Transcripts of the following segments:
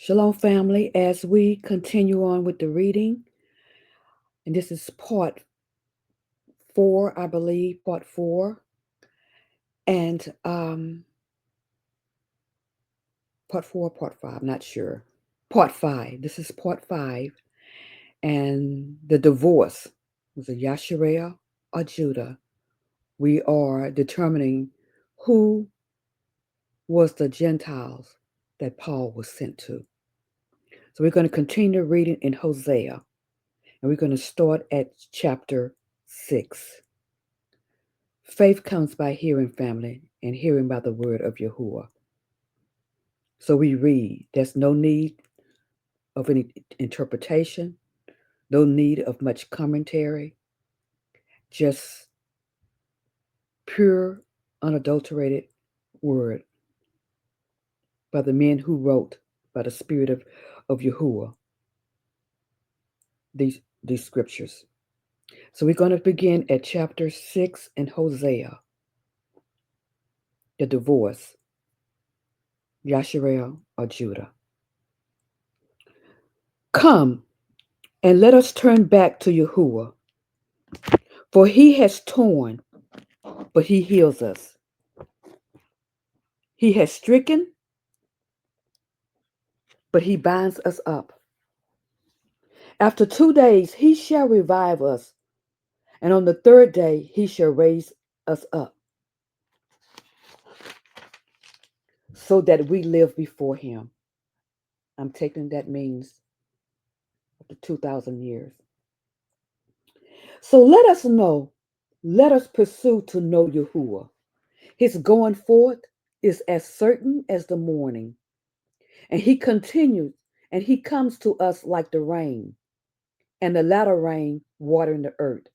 Shalom, family, as we continue on with the reading, and this is part four, I believe, part four, and part four, part five, not sure. Part five. This is part five, and the divorce was it Yasharel or Judah? We are determining who was the Gentiles that Paul was sent to. So we're going to continue reading in Hosea, and we're going to start at chapter 6. Faith comes by hearing, family, and hearing by the word of Yahuwah. So we read, there's no need of any interpretation, no need of much commentary, just pure, unadulterated word by the men who wrote by the Spirit of Yahuwah these scriptures. So we're going to begin at chapter 6 in Hosea, the divorce, Yasharel or Judah. Come and let us turn back to Yahuwah, for he has torn, but he heals us. He has stricken, but he binds us up. After 2 days he shall revive us, and on the third day he shall raise us up, so that we live before him. I'm taking that means after 2,000 years. So let us know, let us pursue to know Yahuwah. His going forth is as certain as the morning, and he continues, and he comes to us like the rain, and the latter rain watering the earth.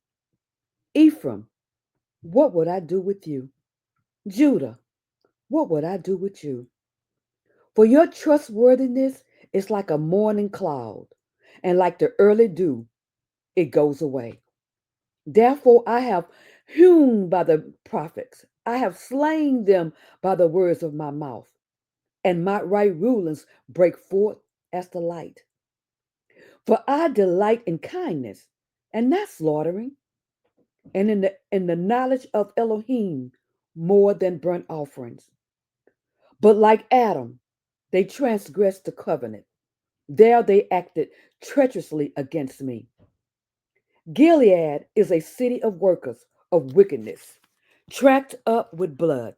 Ephraim, what would I do with you? Judah, what would I do with you? For your trustworthiness is like a morning cloud, and like the early dew, it goes away. Therefore I have hewn by the prophets, I have slain them by the words of my mouth, and my right rulings break forth as the light. For I delight in kindness and not slaughtering, and in the knowledge of Elohim more than burnt offerings. But like Adam, they transgressed the covenant. There they acted treacherously against me. Gilead is a city of workers of wickedness, tracked up with blood.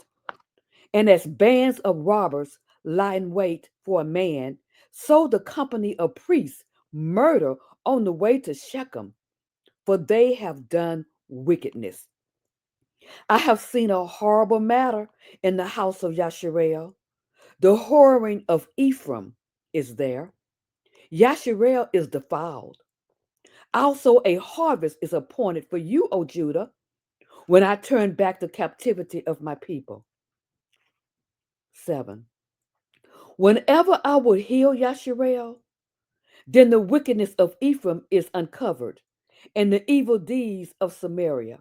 And as bands of robbers lie in wait for a man, so the company of priests murder on the way to Shechem, for they have done wickedness. I have seen a horrible matter in the house of Yasharel. The whoring of Ephraim is there. Yasharel is defiled. Also, a harvest is appointed for you, O Judah, when I turn back the captivity of my people. 7. Whenever I would heal Yasharel, then the wickedness of Ephraim is uncovered, and the evil deeds of Samaria.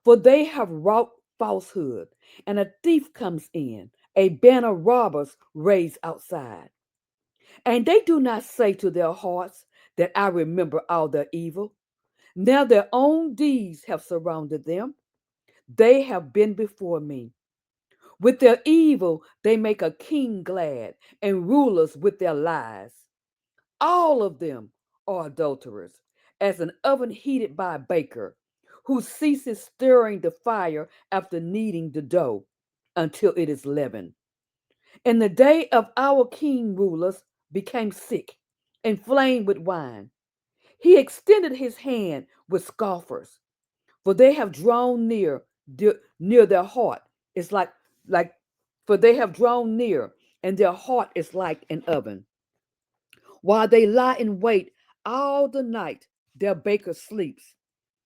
For they have wrought falsehood, and a thief comes in, a band of robbers raised outside. And they do not say to their hearts that I remember all their evil. Now their own deeds have surrounded them. They have been before me. With their evil, they make a king glad, and rulers with their lies. All of them are adulterers, as an oven heated by a baker, who ceases stirring the fire after kneading the dough until it is leavened. And the day of our king rulers became sick, inflamed with wine. He extended his hand with scoffers, for they have drawn near their heart. It's like for they have drawn near, and their heart is like an oven. While they lie in wait all the night, their baker sleeps.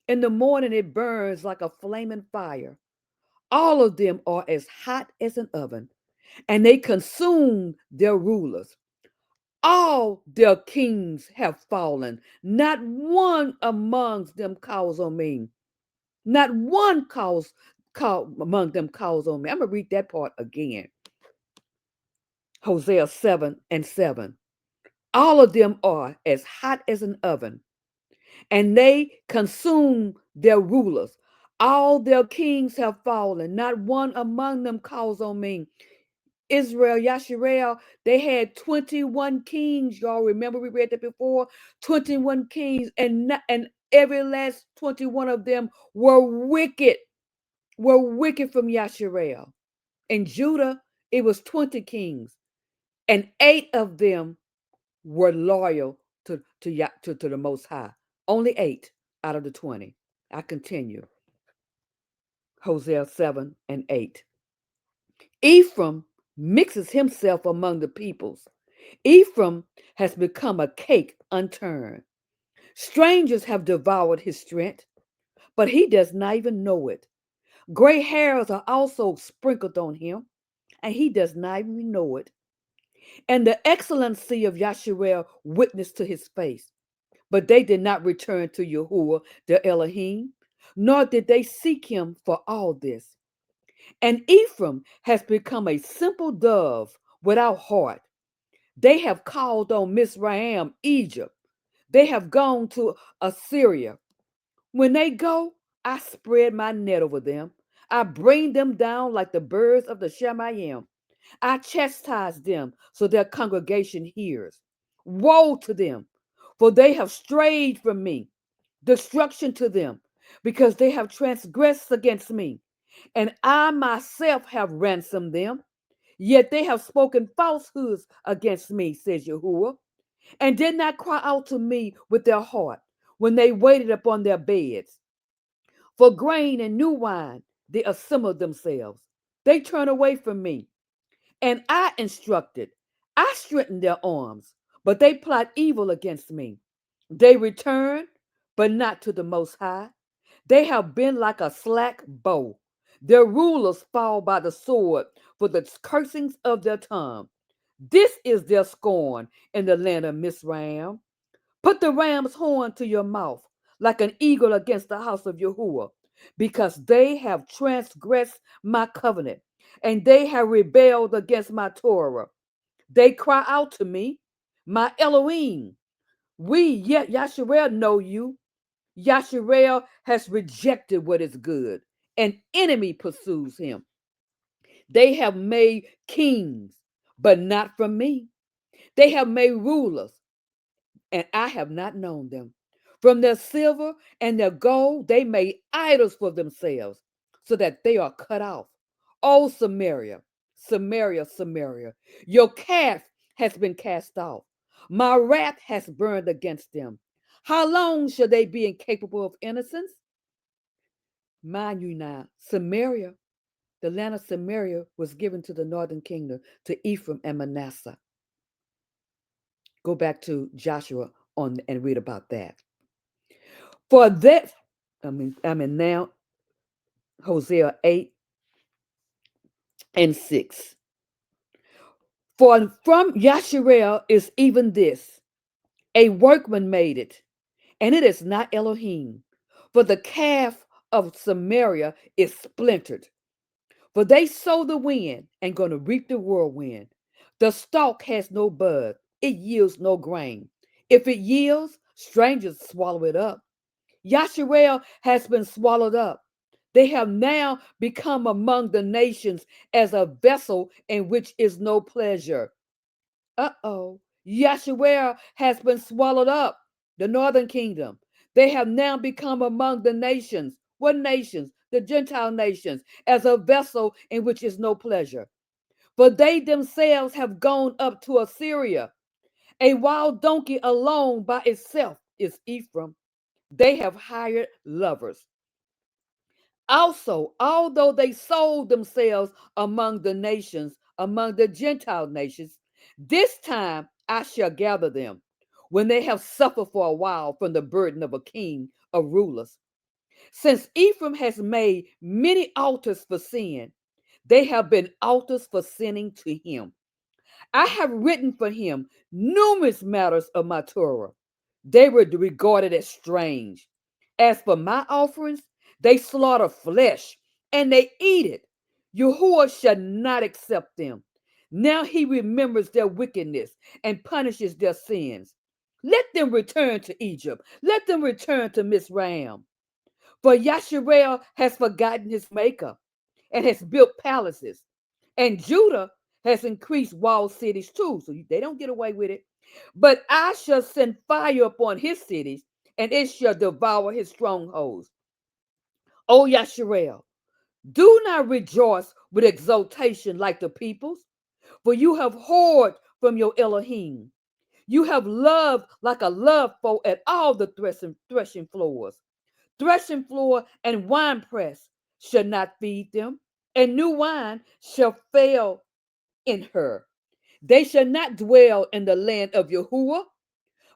In the morning it burns like a flaming fire. All of them are as hot as an oven, and they consume their rulers. All their kings have fallen. Not one amongst them calls on me. Not one call among them calls on me. I'm gonna read that part again. Hosea 7 and 7. All of them are as hot as an oven, and they consume their rulers. All their kings have fallen. Not one among them calls on me. Israel, Yasharel, they had 21 kings. Y'all remember we read that before? 21 kings, and every last 21 of them were wicked from Yasharel. In Judah, it was 20 kings, and 8 of them were loyal to the Most High. Only 8 out of the 20. I continue. Hosea 7 and 8. Ephraim mixes himself among the peoples. Ephraim has become a cake unturned. Strangers have devoured his strength, but he does not even know it. Gray hairs are also sprinkled on him, and he does not even know it. And the excellency of Yasharel witnessed to his face. But they did not return to Yahuwah, their Elohim, nor did they seek him for all this. And Ephraim has become a simple dove without heart. They have called on Mizraim, Egypt. They have gone to Assyria. When they go, I spread my net over them. I bring them down like the birds of the Shemayim. I chastise them so their congregation hears. Woe to them, for they have strayed from me. Destruction to them, because they have transgressed against me. And I myself have ransomed them. Yet they have spoken falsehoods against me, says Yahuwah, and did not cry out to me with their heart when they waited upon their beds. For grain and new wine, they assembled themselves. They turn away from me. And I instructed, I strengthened their arms, but they plot evil against me. They return, but not to the Most High. They have been like a slack bow. Their rulers fall by the sword for the cursings of their tongue. This is their scorn in the land of Mizraim. Put the ram's horn to your mouth, like an eagle against the house of Yahuwah, because they have transgressed my covenant, and they have rebelled against my Torah. They cry out to me, my Elohim. We, yet Yasharel, know you. Yasharel has rejected what is good. An enemy pursues him. They have made kings, but not from me. They have made rulers, and I have not known them. From their silver and their gold, they made idols for themselves, so that they are cut off. O Samaria, Samaria, Samaria, your calf has been cast off. My wrath has burned against them. How long shall they be incapable of innocence? Mind you now, Samaria, the land of Samaria was given to the northern kingdom, to Ephraim and Manasseh. Go back to Joshua on and read about that. For that, I mean now, Hosea 8 and 6. For from Yasharel is even this, a workman made it, and it is not Elohim. For the calf of Samaria is splintered. For they sow the wind and going to reap the whirlwind. The stalk has no bud, it yields no grain. If it yields, strangers swallow it up. Yasharel has been swallowed up. They have now become among the nations as a vessel in which is no pleasure. Uh-oh. Yasharel has been swallowed up. The northern kingdom. They have now become among the nations. What nations? The Gentile nations, as a vessel in which is no pleasure. For they themselves have gone up to Assyria. A wild donkey alone by itself is Ephraim. They have hired lovers. Also, although they sold themselves among the nations, among the Gentile nations, this time I shall gather them when they have suffered for a while from the burden of a king of rulers. Since Ephraim has made many altars for sin, they have been altars for sinning to him. I have written for him numerous matters of my Torah. They were regarded as strange. As for my offerings, they slaughter flesh and they eat it. Yahuwah shall not accept them. Now he remembers their wickedness and punishes their sins. Let them return to Egypt. Let them return to Mizraim. For Yasharel has forgotten his maker and has built palaces. And Judah has increased walled cities too, so they don't get away with it. But I shall send fire upon his cities, and it shall devour his strongholds. O Yasharel, do not rejoice with exultation like the peoples, for you have whored from your Elohim. You have loved like a love foe at all the threshing floors. Threshing floor and winepress shall not feed them, and new wine shall fail in her. They shall not dwell in the land of Yahuwah,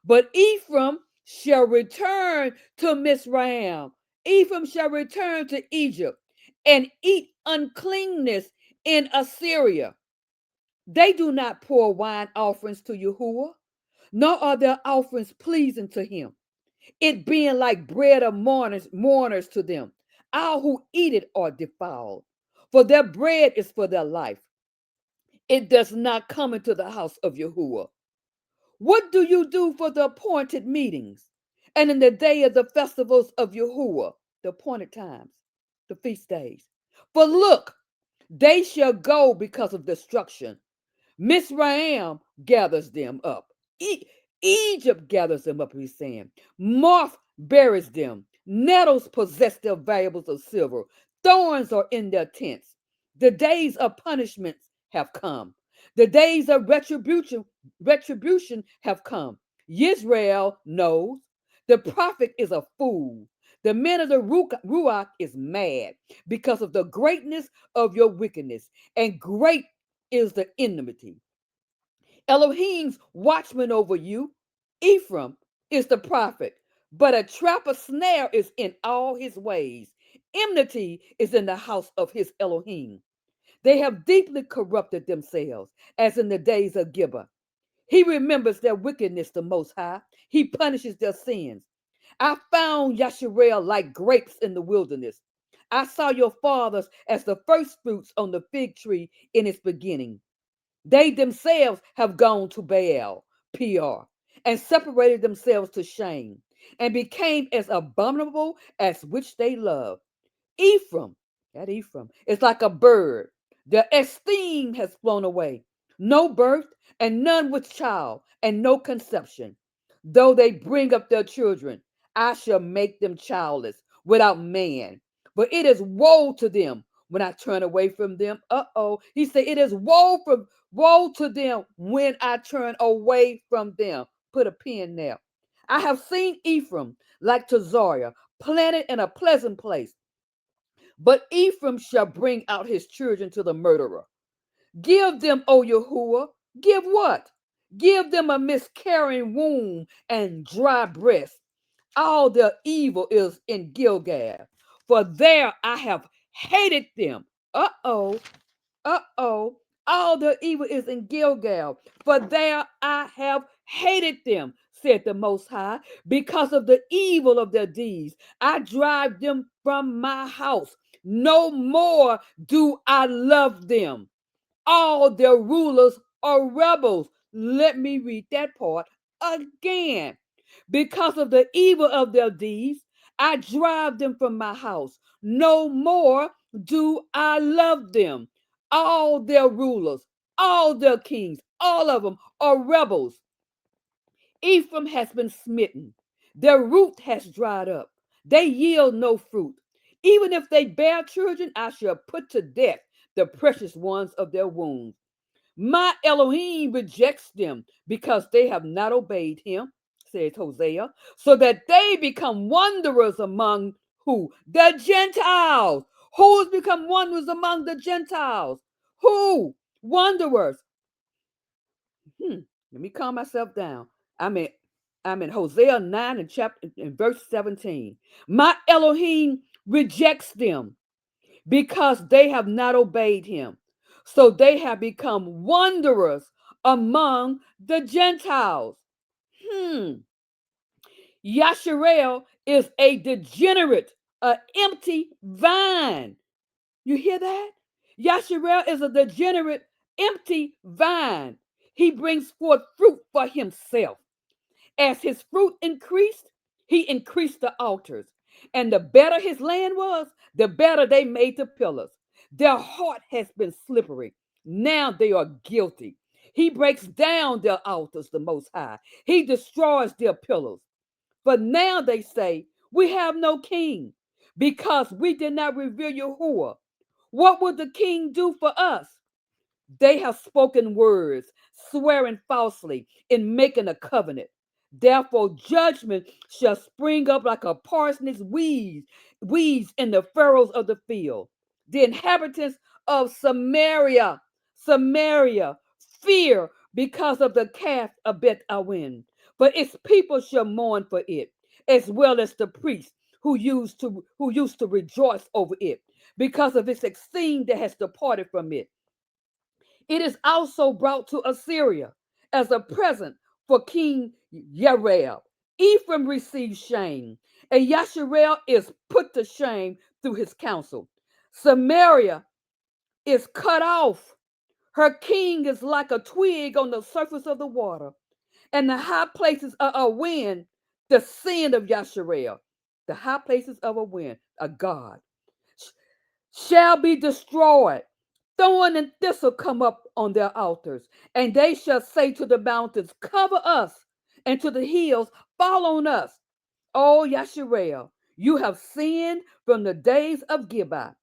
but Ephraim shall return to Mizraim. Ephraim shall return to Egypt and eat uncleanness in Assyria. They do not pour wine offerings to Yahuwah, nor are their offerings pleasing to him, it being like bread of mourners to them. All who eat it are defiled, for their bread is for their life. It does not come into the house of Yahuwah. What do you do for the appointed meetings and in the day of the festivals of Yahuwah, the appointed times, the feast days? For look, they shall go because of destruction. Mizraim gathers them up. Egypt gathers them up, he's saying. Moth buries them. Nettles possess their valuables of silver. Thorns are in their tents. The days of punishments have come. The days of retribution have come. Israel knows. The prophet is a fool. The man of the Ruach is mad because of the greatness of your wickedness, and great is the enmity. Elohim's watchman over you. Ephraim is the prophet, but a trap of snare is in all his ways. Enmity is in the house of his Elohim. They have deeply corrupted themselves, as in the days of Gibeah. He remembers their wickedness, the Most High. He punishes their sins. I found Yasharel like grapes in the wilderness. I saw your fathers as the first fruits on the fig tree in its beginning. They themselves have gone to Baal, PR, and separated themselves to shame, and became as abominable as which they love. Ephraim, that Ephraim, is like a bird. Their esteem has flown away. No birth, and none with child, and no conception. Though they bring up their children, I shall make them childless, without man. But it is woe to them when I turn away from them. He said, it is woe to them when I turn away from them. Put a pin there. I have seen Ephraim like to Zariah, planted in a pleasant place. But Ephraim shall bring out his children to the murderer. Give them, O Yahuwah, give what? Give them a miscarrying womb and dry breast. All their evil is in Gilgal, for there I have hated them. Uh-oh, uh-oh. All their evil is in Gilgal, for there I have hated them, said the Most High, because of the evil of their deeds. I drive them from my house. No more do I love them. All their rulers are rebels. Let me read that part again. Because of the evil of their deeds, I drive them from my house. No more do I love them. All their rulers, all their kings, all of them are rebels. Ephraim has been smitten. Their root has dried up. They yield no fruit. Even if they bear children, I shall put to death the precious ones of their womb. My Elohim rejects them because they have not obeyed him, says Hosea, so that they become wanderers among who? The Gentiles. Who's become wanderers among the Gentiles? Who? Wanderers. Let me calm myself down. I'm in, I'm in Hosea 9 and chapter in verse 17. My Elohim rejects them because they have not obeyed him. So they have become wanderers among the Gentiles. Yasharel is a degenerate, an empty vine. You hear that? Yasharel is a degenerate, empty vine. He brings forth fruit for himself. As his fruit increased, he increased the altars. And the better his land was, the better they made the pillars. Their heart has been slippery. Now they are guilty. He breaks down their altars, the Most High. He destroys their pillars. But now they say, we have no king because we did not revere Yahuwah. What would the king do for us? They have spoken words, swearing falsely in making a covenant. Therefore, judgment shall spring up like a parsnip weeds in the furrows of the field. The inhabitants of Samaria, fear because of the calf of Beth Awen. But its people shall mourn for it, as well as the priests who used to rejoice over it, because of its esteem that has departed from it. It is also brought to Assyria as a present for King Yarel. Ephraim receives shame, and Yasharel is put to shame through his counsel. Samaria is cut off. Her king is like a twig on the surface of the water, and the high places are a wind, the sin of Yasharel. The high places of a wind, a God, shall be destroyed. Thorn and thistle come up on their altars, and they shall say to the mountains, cover us, and to the hills, fall on us. O Yasharel, you have sinned from the days of Gibeah.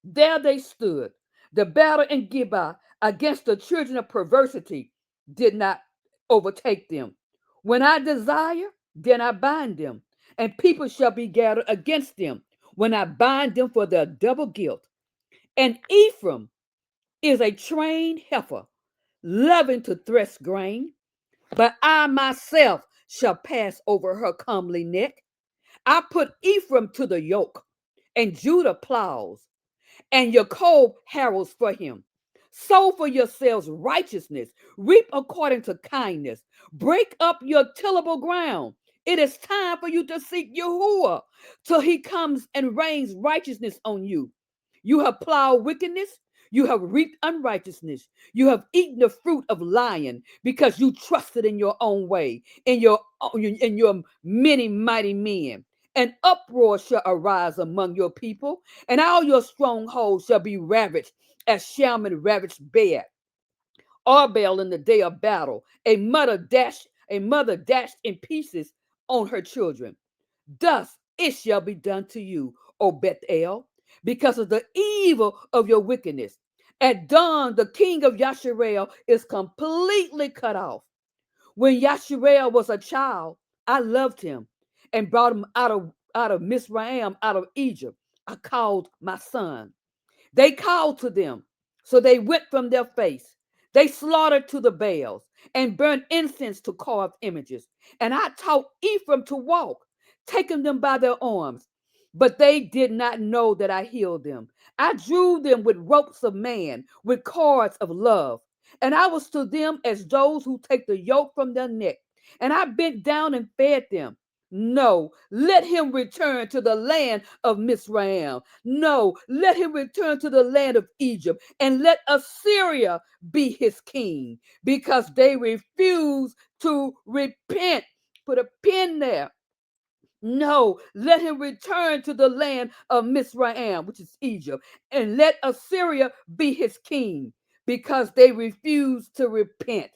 There they stood. The battle in Gibeah against the children of perversity did not overtake them. When I desire, then I bind them, and people shall be gathered against them when I bind them for their double guilt. And Ephraim is a trained heifer, loving to thresh grain, but I myself shall pass over her comely neck. I put Ephraim to the yoke, and Judah plows, and Jacob harrows for him. Sow for yourselves righteousness, reap according to kindness, break up your tillable ground. It is time for you to seek Yahuwah till he comes and rains righteousness on you. You have plowed wickedness, you have reaped unrighteousness, you have eaten the fruit of lying because you trusted in your own way, in your many mighty men. An uproar shall arise among your people, and all your strongholds shall be ravaged as Shalman ravaged Bed. Arbel in the day of battle, a mother dashed in pieces on her children. Thus it shall be done to you, O Bethel, because of the evil of your wickedness. At dawn, the king of Yasharel is completely cut off. When Yasharel was a child, I loved him and brought him out of Mizraim, out of Egypt. I called my son. They called to them, so they went from their face. They slaughtered to the Baals and burned incense to carved images. And I taught Ephraim to walk, taking them by their arms. But they did not know that I healed them. I drew them with ropes of man, with cords of love. And I was to them as those who take the yoke from their neck. And I bent down and fed them. No, let him return to the land of Mizraim. No, let him return to the land of Egypt, and let Assyria be his king, because they refuse to repent. Put a pin there. No, let him return to the land of Mizraim, which is Egypt, and let Assyria be his king, because they refuse to repent.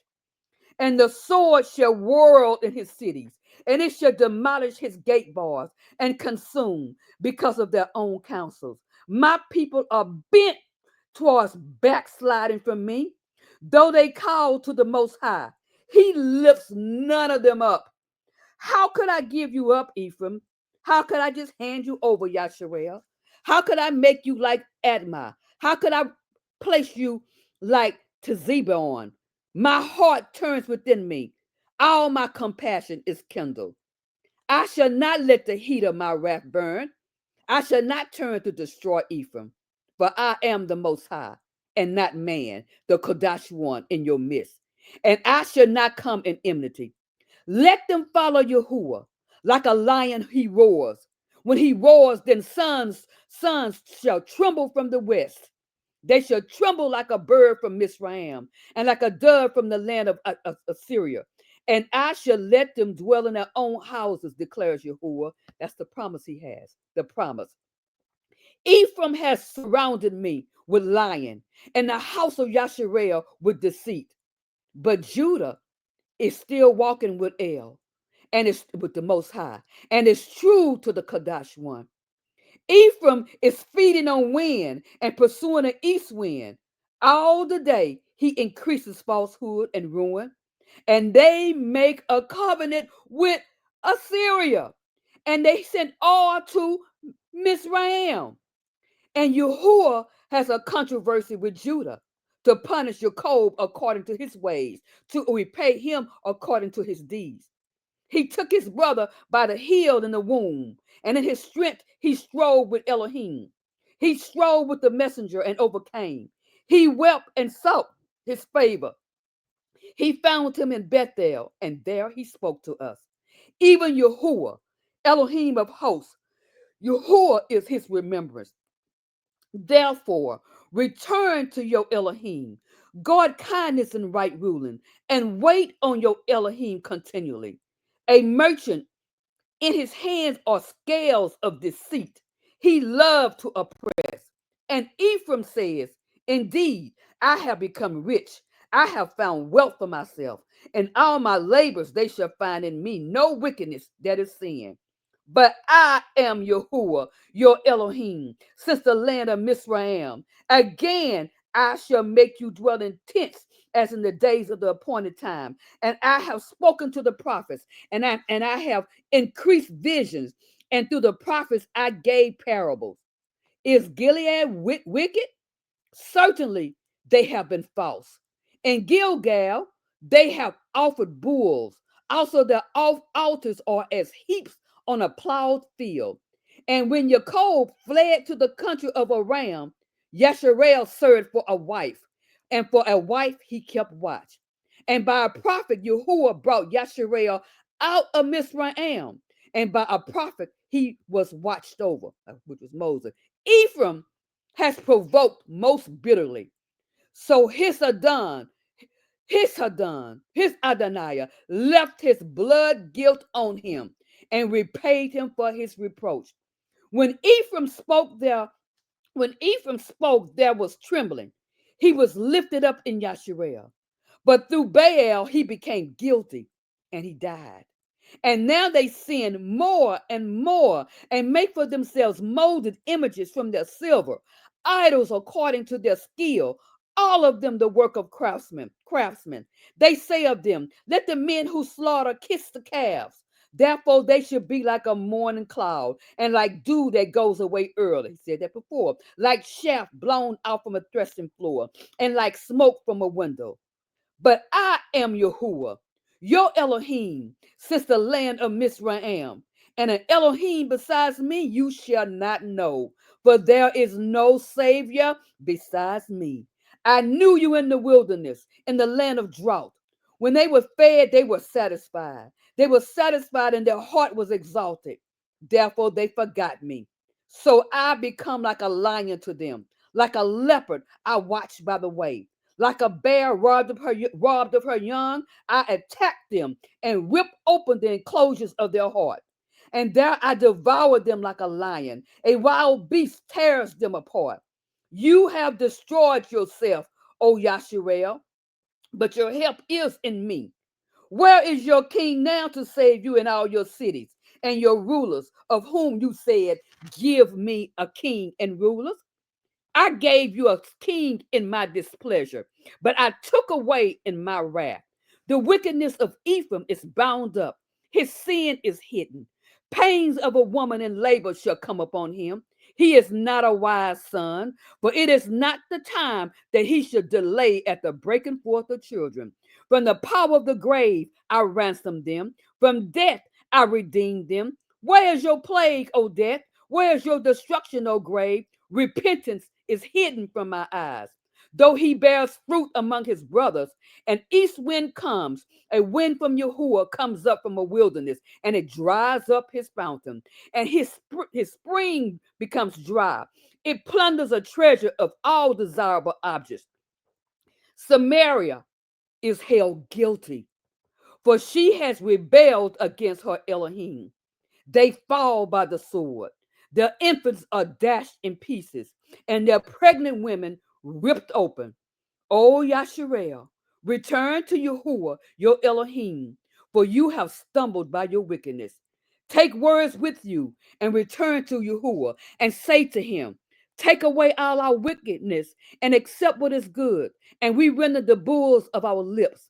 And the sword shall whirl in his cities, and it shall demolish his gate bars and consume because of their own counsels. My people are bent towards backsliding from me. Though they call to the Most High, he lifts none of them up. How could I give you up, Ephraim? How could I just hand you over, Yasharel? How could I make you like Admah? How could I place you like Tezebon? My heart turns within me. All my compassion is kindled. I shall not let the heat of my wrath burn. I shall not turn to destroy Ephraim, for I am the Most High, and not man, the Kodash one in your midst. And I shall not come in enmity. Let them follow Yahuwah. Like a lion he roars. When he roars, then sons shall tremble from the west. They shall tremble like a bird from Mizraim, and like a dove from the land of Assyria. And I shall let them dwell in their own houses, declares Yahuwah. That's the promise he has. The promise. Ephraim has surrounded me with lying, and the house of Yasharel with deceit. But Judah is still walking with El, and it's with the Most High, and is true to the Kadash one. Ephraim is feeding on wind and pursuing an east wind. All the day he increases falsehood and ruin, and they make a covenant with Assyria, and they sent all to Mizraim. And Yahuwah has a controversy with Judah to punish Jacob according to his ways, to repay him according to his deeds. He took his brother by the heel in the womb, and in his strength he strove with Elohim. He strove with the messenger and overcame. He wept and sought his favor. He found him in Bethel, and there he spoke to us. Even Yahuwah, Elohim of hosts, Yahuwah is his remembrance. Therefore, return to your Elohim, guard kindness and right ruling, and wait on your Elohim continually. A merchant in his hands are scales of deceit. He loved to oppress. And Ephraim says, indeed, I have become rich. I have found wealth for myself. In all my labors, they shall find in me no wickedness that is sin. But I am Yahuwah, your Elohim, since the land of Mizraim. Again, I shall make you dwell in tents as in the days of the appointed time. And I have spoken to the prophets, and I have increased visions, and through the prophets I gave parables. Is Gilead wicked? Certainly they have been false. In Gilgal, they have offered bulls. Also, their altars are as heaps on a plowed field. And when Jacob fled to the country of Aram, Yasharel served for a wife, and for a wife he kept watch. And by a prophet, Yahuwah brought Yasharel out of Mizraim, and by a prophet he was watched over, which was Moses. Ephraim has provoked most bitterly. So his Adoniah left his blood guilt on him and repaid him for his reproach. When Ephraim spoke there, there was trembling. He was lifted up in Yasharel. But through Baal he became guilty and he died. And now they sin more and more and make for themselves molded images from their silver, idols according to their skill, all of them the work of craftsmen. They say of them, let the men who slaughter kiss the calves. Therefore, they should be like a morning cloud and like dew that goes away early. He said that before. Like chaff blown out from a threshing floor and like smoke from a window. But I am Yahuwah, your Elohim, since the land of Mizraim. And an Elohim besides me you shall not know, for there is no Savior besides me. I knew you in the wilderness, in the land of drought. When they were fed, they were satisfied. They were satisfied and their heart was exalted. Therefore they forgot me. So I become like a lion to them. Like a leopard, I watch by the way. Like a bear robbed of her young, I attack them and rip open the enclosures of their heart. And there I devour them like a lion. A wild beast tears them apart. You have destroyed yourself, O Yasharel, but your help is in me. Where is your king now to save you in all your cities, and your rulers, of whom you said, give me a king and rulers? I gave you a king in my displeasure, but I took away in my wrath. The wickedness of Ephraim is bound up, his sin is hidden. Pains of a woman in labor shall come upon him. He is not a wise son, for it is not the time that he should delay at the breaking forth of children. From the power of the grave I ransomed them, from death I redeemed them. Where is your plague, O death? Where is your destruction, O grave? Repentance is hidden from my eyes. Though he bears fruit among his brothers, an east wind comes, a wind from Yahuwah comes up from a wilderness, and it dries up his fountain, and his spring becomes dry. It plunders a treasure of all desirable objects. Samaria is held guilty, for she has rebelled against her Elohim. They fall by the sword. Their infants are dashed in pieces, and their pregnant women ripped open. O Yasharel, return to Yahuwah, your Elohim, for you have stumbled by your wickedness. Take words with you and return to Yahuwah and say to him, take away all our wickedness and accept what is good, and we render the bulls of our lips.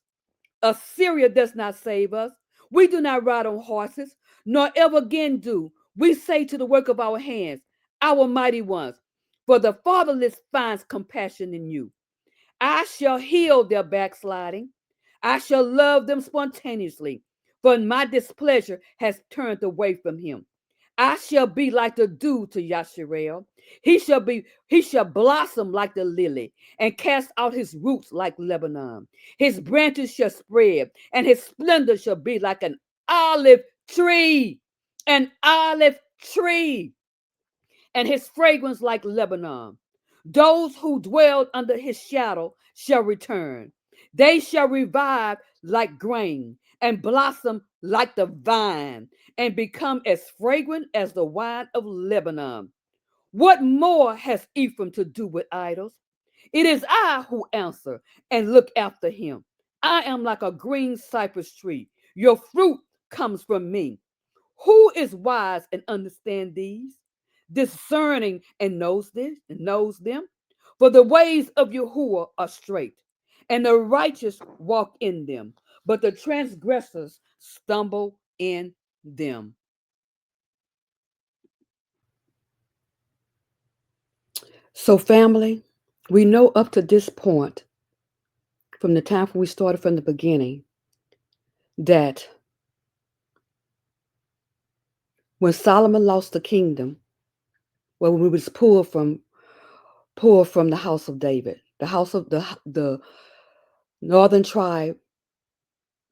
Assyria does not save us. We do not ride on horses, nor ever again do. We say to the work of our hands, our mighty ones, for the fatherless finds compassion in you. I shall heal their backsliding. I shall love them spontaneously, for my displeasure has turned away from him. I shall be like the dew to Yasharel. He shall blossom like the lily and cast out his roots like Lebanon. His branches shall spread, and his splendor shall be like an olive tree. An olive tree, and his fragrance like Lebanon. Those who dwelled under his shadow shall return. They shall revive like grain and blossom like the vine and become as fragrant as the wine of Lebanon. What more has Ephraim to do with idols? It is I who answer and look after him. I am like a green cypress tree. Your fruit comes from me. Who is wise and understand these? Discerning and knows this and knows them? For the ways of Yahuwah are straight, and the righteous walk in them, but the transgressors stumble in them. So, family, we know up to this point, from the time we started from the beginning, that when Solomon lost the kingdom, well, when we was pulled from the house of David, the house of the northern tribe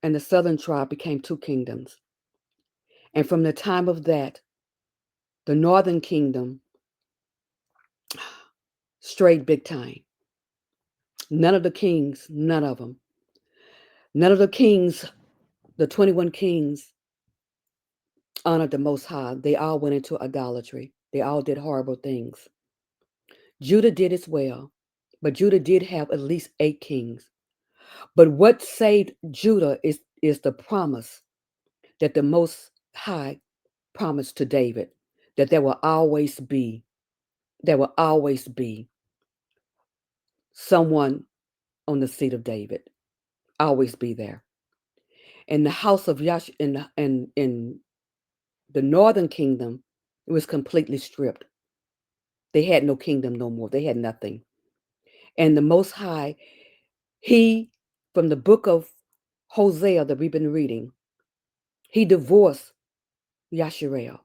and the southern tribe became two kingdoms. And from the time of that, the northern kingdom strayed big time. None of the kings, none of them, none of the kings, the 21 kings honored the Most High. They all went into idolatry. They all did horrible things. Judah did as well, but Judah did have at least 8 kings. But what saved Judah is the promise that the Most High promised to David, that there will always be someone on the seat of David, always be there. In the house of Yash in the northern kingdom, it was completely stripped. They had no kingdom no more. They had nothing. And the Most High, he, from the book of Hosea that we've been reading, he divorced Yasharel.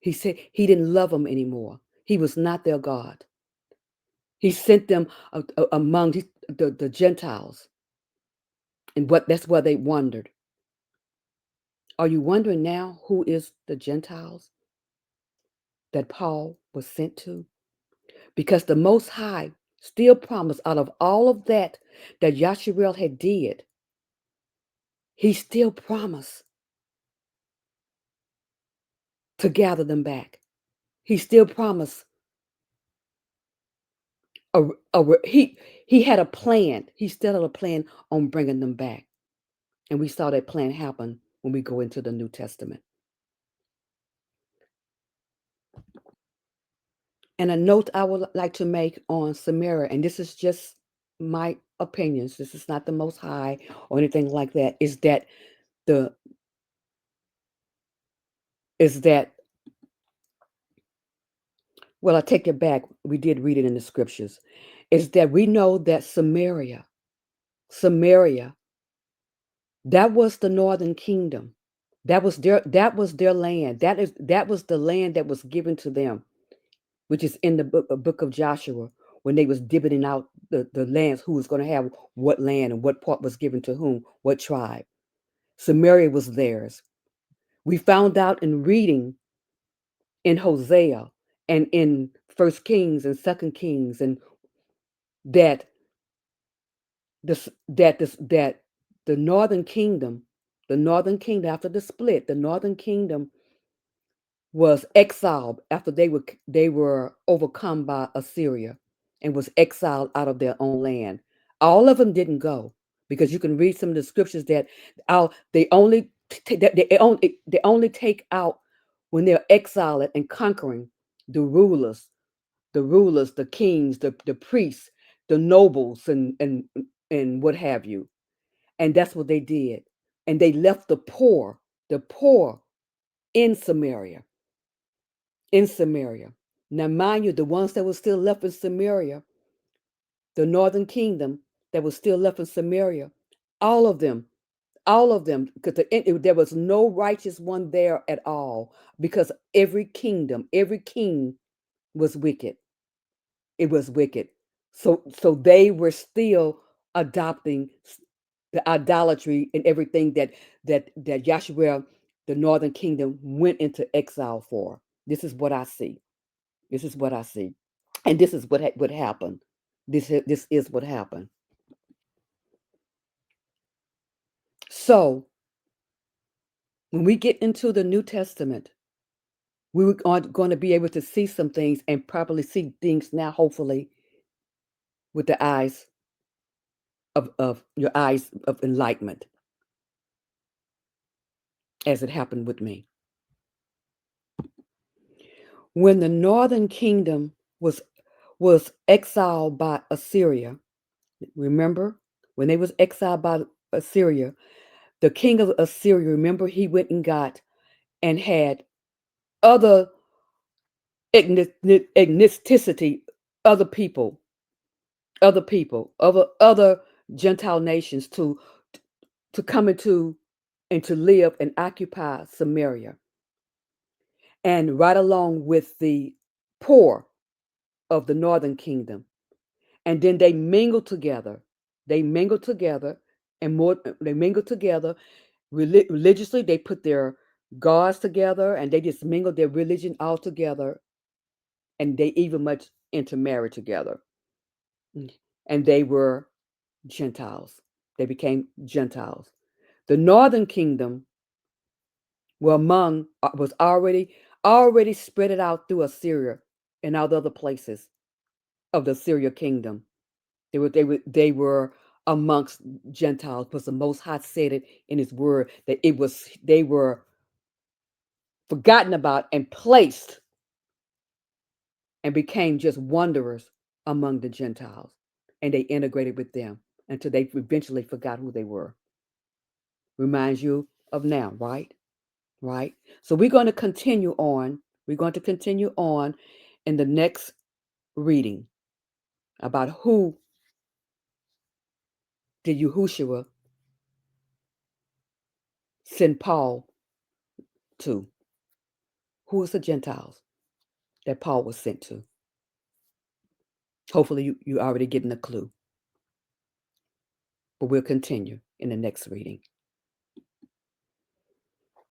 He said he didn't love them anymore. He was not their God. He sent them among the Gentiles, and that's where they wandered. Are you wondering now who is the Gentiles that Paul was sent to? Because the Most High still promised, out of all of that Yasharel had did, he still promised to gather them back. He still promised he had a plan. He still had a plan on bringing them back. And we saw that plan happen when we go into the New Testament. And a note I would like to make on Samaria, and this is just my opinions, this is not the Most High or anything like that, is that the is that well, I take it back. We did read it in the scriptures. Is that we know that Samaria, that was the northern kingdom. That was their land. That was the land that was given to them, which is in the book of Joshua, when they was dividing out the lands, who was going to have what land and what part was given to whom, what tribe. Samaria was theirs. We found out in reading in Hosea and in First Kings and Second Kings, and that that the northern kingdom, after the split, the northern kingdom was exiled after they were overcome by Assyria and was exiled out of their own land. All of them didn't go, because you can read some of the scriptures that they only take out when they're exiled and conquering the rulers, the kings, the priests, the nobles, and what have you. And that's what they did. And they left the poor in Samaria, in Samaria. Now, mind you, the ones that were still left in Samaria, the northern kingdom that was still left in Samaria, all of them, because there was no righteous one there at all, because every kingdom, every king was wicked. It was wicked. So they were still adopting the idolatry and everything that Yahshua, the northern kingdom, went into exile for. This is what I see. This is what I see, and this is what happened. This is what happened. So when we get into the New Testament, we are going to be able to see some things and properly see things now, hopefully, with the eyes of your eyes of enlightenment, as it happened with me. When the northern kingdom was exiled by Assyria, remember, when they was exiled by Assyria, the king of Assyria, remember, he went and got and had other ethnicity, other people, other Gentile nations to come into and to live and occupy Samaria, and right along with the poor of the northern kingdom. And then they mingled together. They mingled together, and more. They mingled together religiously. They put their gods together, and they just mingled their religion all together, and they even much intermarried together. And they were Gentiles. They became Gentiles. The northern kingdom was already spread it out through Assyria and all the other places of the Assyria kingdom. They were amongst Gentiles, because the Most High said it in His Word that they were forgotten about and placed and became just wanderers among the Gentiles, and they integrated with them until they eventually forgot who they were. Reminds you of now, right? Right. So we're going to continue on. We're going to continue on in the next reading about who did Yahushua send Paul to. Who was the Gentiles that Paul was sent to? Hopefully you already getting a clue. But we'll continue in the next reading.